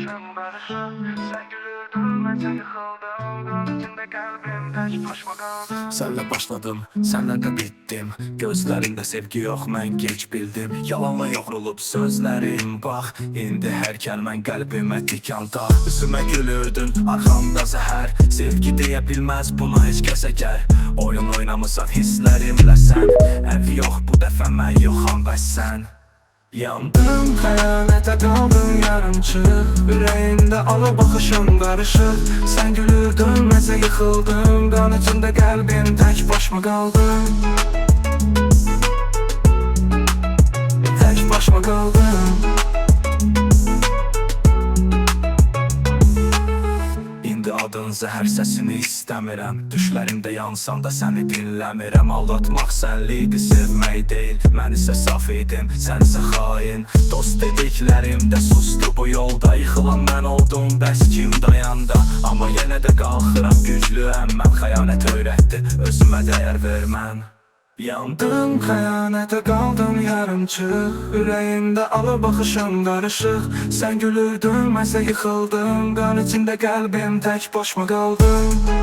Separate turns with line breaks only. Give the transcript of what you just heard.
başım karışık. Sen gülürdün, mənsə yıxıldım. Qan içində qəlbim tək başıma qaldı.
Senle başladım, senle de bittim. Gözlerinde sevgi yok, mən geç bildim. Yalanla yoğrulub sözlerim. Bax, indi hər kəlmən qəlbimə dikanda. Üzümə gülürdün, arxamda zəhər. Sevgi deyə bilməz buna heç kəs əgər. Oyun oynamısan hisslərimlə sən. Əv yox, bu dəfə mən yoxam bəs sən. Yandım, xəyanətə qaldım yarımçıq. Ürəyimdə alı baxışım qarışıq. Sən gülürdün, mənsə yıxıldım. Qan içində qəlbim tək başıma qaldım. Tək başıma qaldım. İndi adın zəhər səsini istəmirəm. Düşlərimdə yansan da səni dinləmirəm. Aldatmaq sənlidir, sevmək deyil. Mən isə saf idim, sən isə xain. Dost dediklərimdə sustu bu yolda. Yıxılan mən oldum, bəs kim dayanda. Amma yenə də qalxıram, güclüyəm mən. Xəyanət öyrətdi, özümə dəyər vermən. Yandım, xəyanətə qaldım yarımçıq. Ürəyimdə alı baxışım qarışıq. Sən gülürdün, mənsə yıxıldım. Qan içində qəlbim tək başıma qaldım.